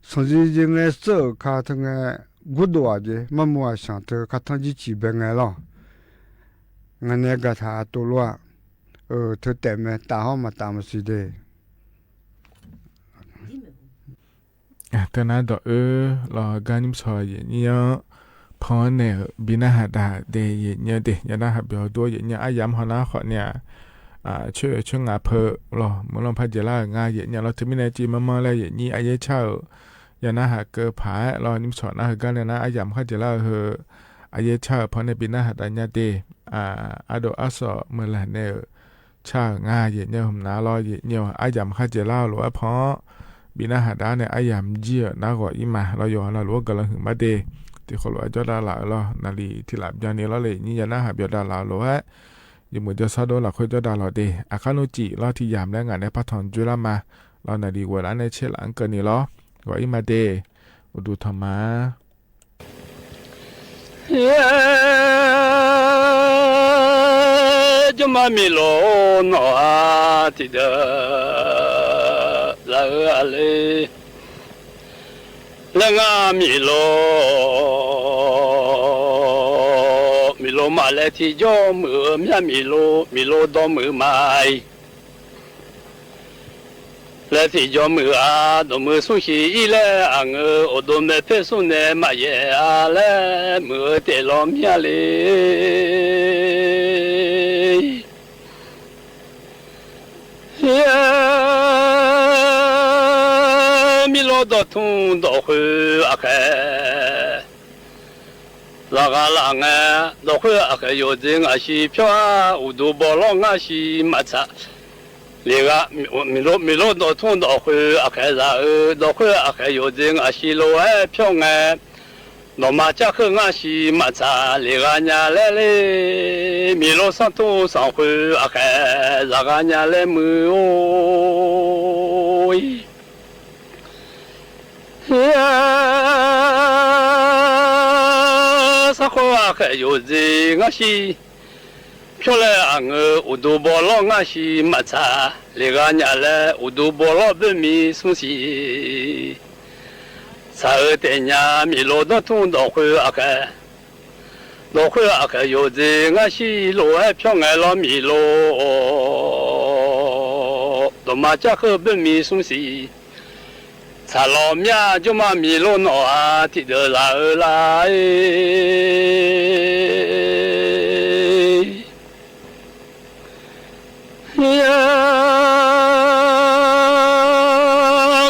สัจจิเนี่ยข้าทั้งกูดูอะไรมามัวฉันเธอข้าทั้งจีชีเป็นไงล่ะงั้นเนี่ยก็ท่าตัวล้วนเธอแต่เมื่อตาเขามาตามสิเดแต่นั้นดอกรอการนิมชอยเนี่ยพอเนี่ยบินาหาดาเดยเนี่ยเดยนะหาเบียวตัวเนี่ยอายามหนาขอเนี่ยช่วยงาเพอรอมลงพัดเจล่างาเนี่ยเราถึงไม่แน่จีมาแล้วนี่อายเช่ายานะหาเกอผารอนิมชอนะหากันเลยนะอายามพัดเจล่าอายเช่าพอในบินาหาดาเนี่ยเดอาโดอาสอเมื่อไหร่เนี่ยช่างาเนี่ยผมน้ารอเนี่ยอายามพัดเจล่าหรือว่าเพราะบินาหาดาเนี่ยอายามเจี๋ยน่าก็อีมาเราอยู่เรารู้ว่ากันเราถึงมาเดที่เขารู้ว่าจะได้หล่อเรานาลีที่หลับยานี้เราเลยนี่ยานะหาเบียดาหล่อรู้ว่าอยู่เหมือนจะซาโดเราคุยจะได้หล่อเดอาคาโนจิเราที่ยามแล้วงานในพัฒนจุฬามาเรานาลีกว่าในเชลังเกินนี่ล้อว่าอีมาเดดูธรรมะจะมามีโลนอาที่เดละอะไรละงามีโลมาเลที่จอมือมีโลดอมือไม้และที่จอมือดอมือสุขีและอดมเพสุเนมาเยและมือเตลอมยาเลมีโลดทุนดอกหืออาแคลากาลางดอกหืออาแคโยจิงอาชีพอุดูบอลงอาชีมาซาเลี้ยมีโลดทุนดอกหืออาแคซาดอกหืออาแคโยจิงอาชีโลเอพิองนมาจากคืองาชีมาซาเลี้ยญาเลมีโลสันตุสังหืออาแคลากาญาเลมือโอยสักว่าแค่อยู่จริงอาชีพเลยอุดูบอลงอาชีมาซาเลี้ยงยาเลยอุดูบอลเป็นมีสุสีสาวเตียมีโลดทุ่งดอกหืออาแค่อยู่จริงอาชีโลให้เพียงไงเรามีโลตัวมาจากคือเป็นมีสุสีซาลอมยาจุมามีโลนอาที่เดลาลาย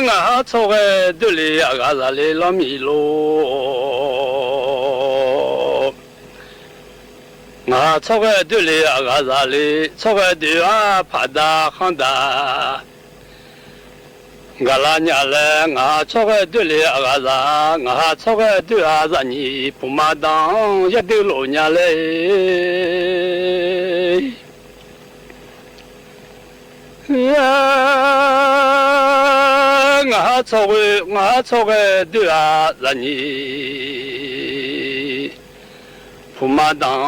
งาโชเกดุลีอากาซาเลลามีโลงาโชเกดุลีอากาซาเลโชเกดุอาพาดาขันดากาลาญาเลงาโชเกดุลีอากาซางาโชเกดุอาซานีปุมาดังยะดุโลญาเลงาโชเกดุอาซานีปุมาดัง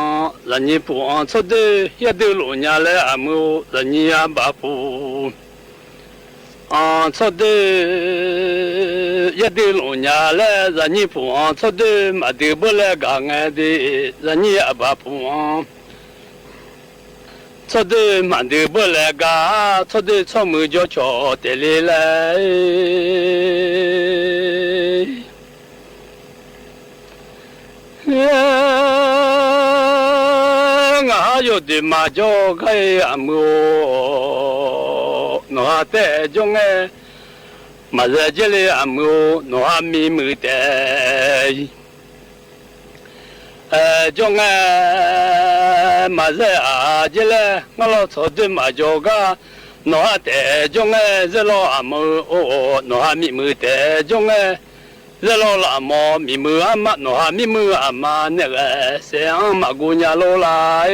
ซานีปุอันโชเดยะดุโลญาเลอามูซานีอาบาปู安错的，一对老娘来，人家不安错的，没得不来干爱的，人家也不不安。错的没得不来干，错的错没叫巧得来。我有的嘛就开阿姆，那得中哎，嘛在这里阿姆那咪咪的，中哎嘛在阿这里，我老操的嘛就个。那得中哎，这老阿姆哦，那咪咪得中哎。这老拉毛咪咪阿妈，那咪咪阿妈那个像马姑娘老来，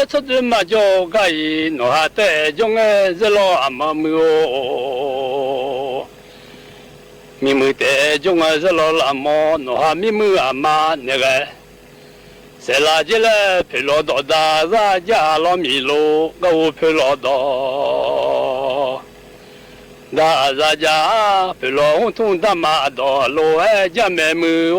出去嘛就可以，那得中哎，这老阿妈咪哦，咪咪得中哎，这老拉毛，那咪咪阿妈那个。在垃圾嘞，配老多大啥家老米路，我配老多。大啥家配老红通大马多，老爱家妹妹哦。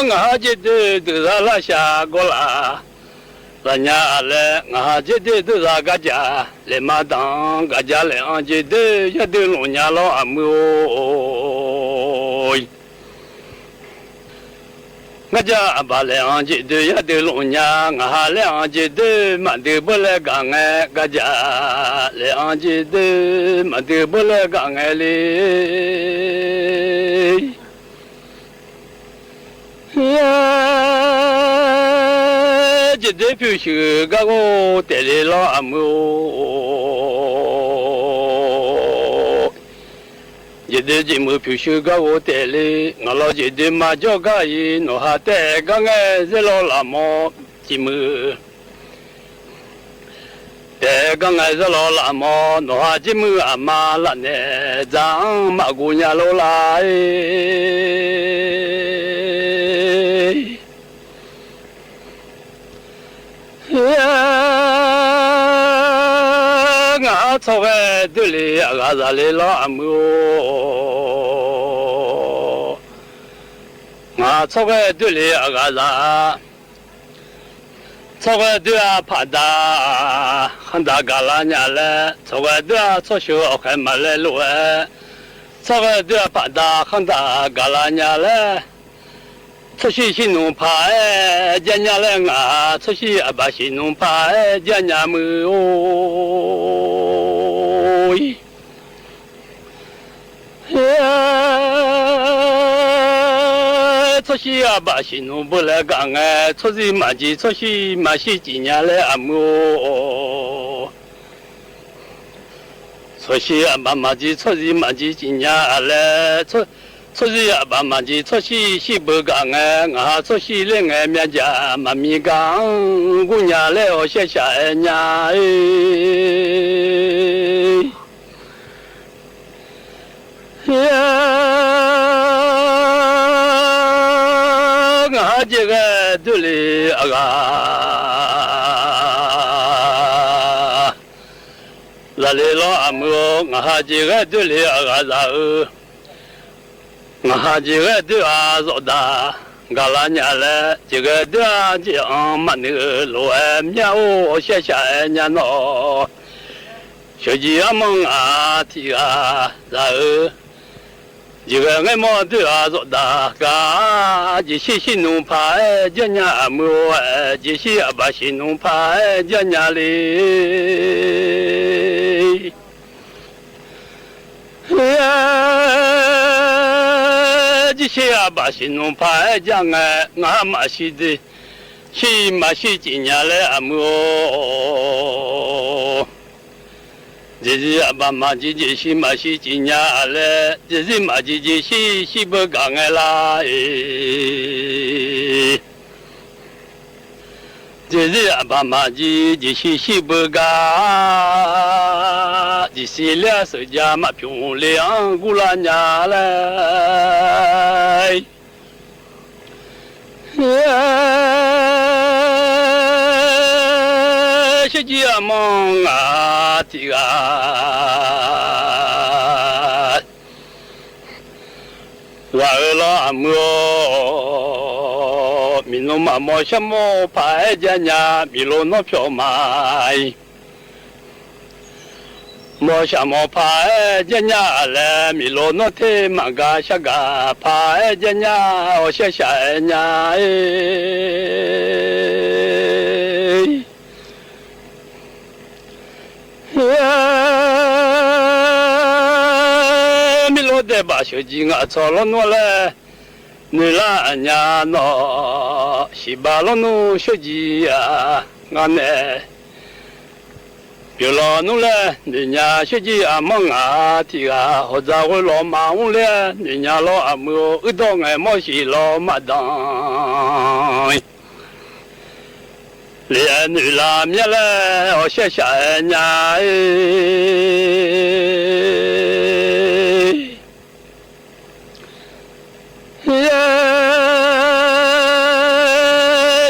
我这都啥拉下过啦。人家来，我这的都是个家，来马当个家来，俺这的也得龙家老阿母。我家阿爸来，俺这的也得龙家，我来俺这的嘛得不来干哎，个家来俺这的嘛得不来干哎嘞。这代表是个我带来了阿母，这代节目表示个我带来，我老这代嘛叫个伊，我还带个哎这老阿母节目，带个哎这老阿母，我还节目阿妈拉呢，张马姑娘老来。我操个对哩，我咋来了阿母？我操个对哩，我咋？操个对啊，怕打，很大个啦伢嘞。操个对啊，操小还没来路哎。操个对啊，怕打，很大个啦伢嘞。出去新农派，家家来啊！出去阿爸新农派，家家么哦！出去阿爸新农不来干哎，出去马吉出去马西几年来阿么？出去阿爸马吉出去马吉几年来出去阿爸马吉出去西北干哎，我出去另外面家妈咪干，姑娘来我写下哎娘哎。我这个对哩啊个，来了阿母，我这个对哩啊个。我这个对啊做的，嘎啦伢嘞，这个对啊讲嘛那个路哎，面我写下哎伢喏，小鸡啊梦啊提啊，然后这个俺么对啊做的，嘎这些新农派这伢么哎，这些阿爸新农派这伢嘞。这些阿爸新农派讲哎，俺马西的，是马西今年来阿么？这是阿爸马姐姐是马西今年来，这是马姐姐是不讲哎啦哎。这是阿爸马姐姐是不讲，这是俩手家嘛漂亮姑啦娘来。小鸡啊梦啊提啊，来了阿么，民罗马莫什么拍家呀，米罗诺票买。莫什么拍家呀嘞，米罗诺提马嘎下嘎拍家呀，我下下呀哎。米罗的把手机啊，操了诺嘞。你啦呀喏，西巴罗努手机呀，俺呢，别老努嘞，你呀手机啊忙啊，提啊，或者我老忙嘞，你呀老阿木，一到爱莫西老马当，连你啦面嘞，我谢谢呀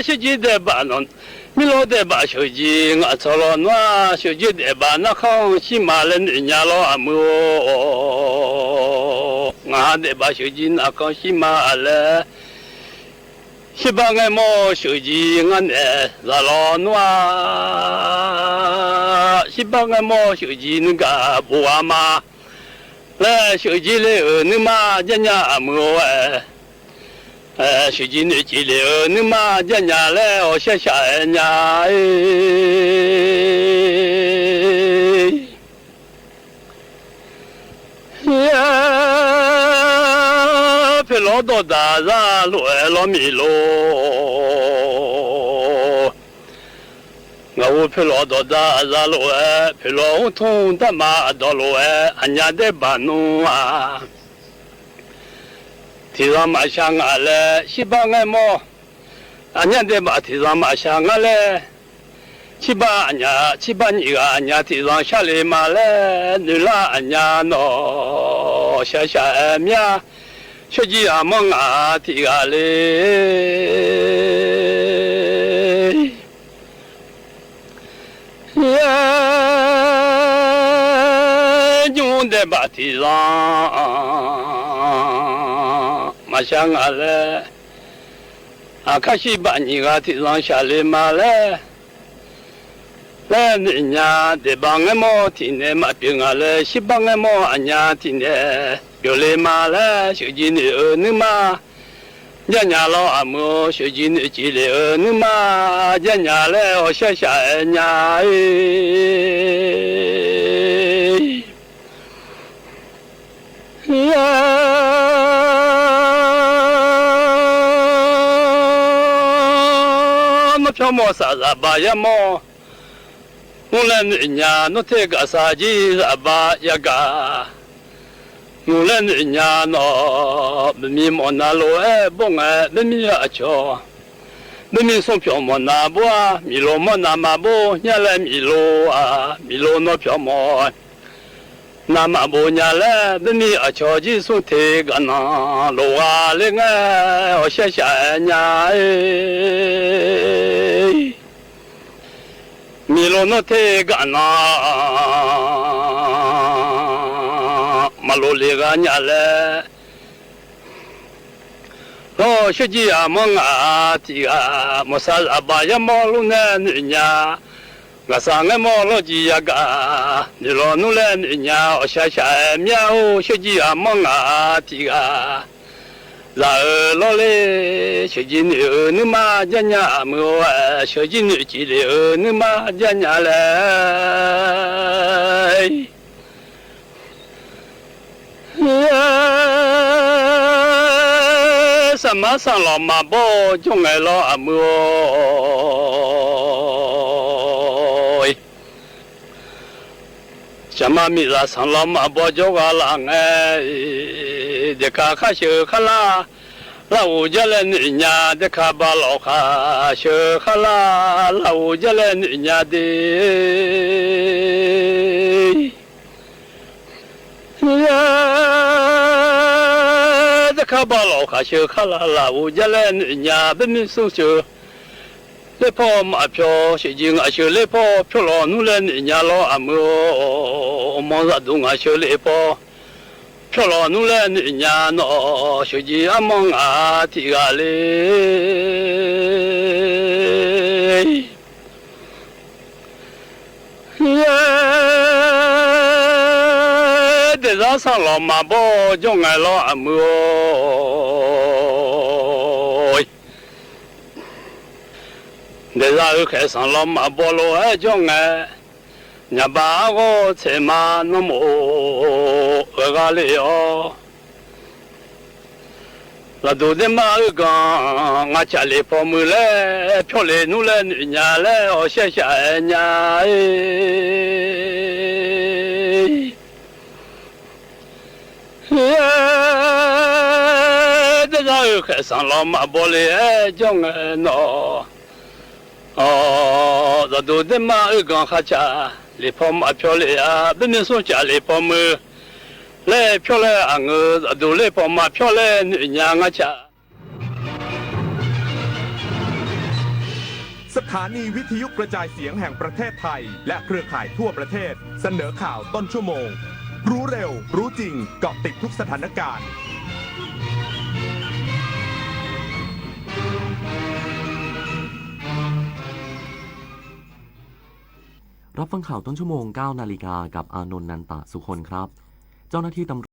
手机的吧喏，米罗的吧手机我操了喏，手机的吧那康西马人人家老阿姆，我的吧手机那康西马人，西巴个么手机我呢咋老喏，西巴个么手机那个不阿妈，来手机嘞你妈人家阿姆哎。手机你记了，你妈人家来我下下人家哎，呀，陪老多大人老米罗，我陪老多大人陪老通的马到罗俺家的巴奴啊。提上马香啊嘞，西巴爱么？俺家的把提上马香啊嘞，七八俺家你个俺家提上下来马嘞，你啦俺家喏，下面，手机啊忙啊提个嘞，呀，用的把提上。马香啊嘞，啊卡西巴尼个提上下来嘛嘞，来人家的帮俺么听的嘛别啊嘞，西帮俺么俺家听的，有来嘛嘞，手机你你嘛，人家老阿姆手机你记了你嘛，人家嘞我下人家哎。票么啥啥巴呀么？我来人家那这个啥子啥巴呀个？我来人家那没米么那罗哎不哎没米啊瞧，没米送票么那不啊？米罗么那嘛不？伢来米罗啊，米罗那票么？那嘛不伢来没米啊瞧就送这个那罗啊嘞哎，我谢谢伢哎。米罗诺提个那，马罗里个伢嘞，老手机啊忙啊提啊，莫啥阿爸呀马路呢人家，我上个马路机呀个，你老努嘞人家我下喵手机啊忙啊提啊。然后老嘞，手机你妈家伢么啊？手机你记了你妈家伢嘞，什么上老马包中爱老阿么？什么米拉上老马包就个狼哎？的卡卡修卡拉，老五家来人家的卡巴老卡修卡拉，老五家来人家的呀，的卡巴老卡修卡拉，老五家来人家本命收修。来跑马票，谁经啊修来跑票老努来人家老阿么，忙啥东啊修来跑。漂亮努来人家喏，手机啊忙啊提个嘞。上老马包叫俺老阿母，那然后开上老马包了，还叫俺，人把我才嘛那么二个了。那都得嘛个，俺家里婆母嘞，漂亮女嘞，女伢嘞，哦谢谢伢哎。这然后开上老马包嘞，叫俺喏，哦，这都得嘛个，俺家里婆母漂亮啊，别人说家里婆母。来漂亮啊！我都来帮忙漂亮女伢我家。 สถานีวิทยุกระจายเสียงแห่งประเทศไทยและเครือข่ายทั่วประเทศเสนอข่าวต้นชั่วโมง รู้เร็วรู้จริงเกาะติดทุกสถานการณ์ รับฟังข่าวต้นชั่วโมง 9 นาฬิกากับอานนท์นันตะสุคนครับ เจ้าหน้าที่ตำรวจ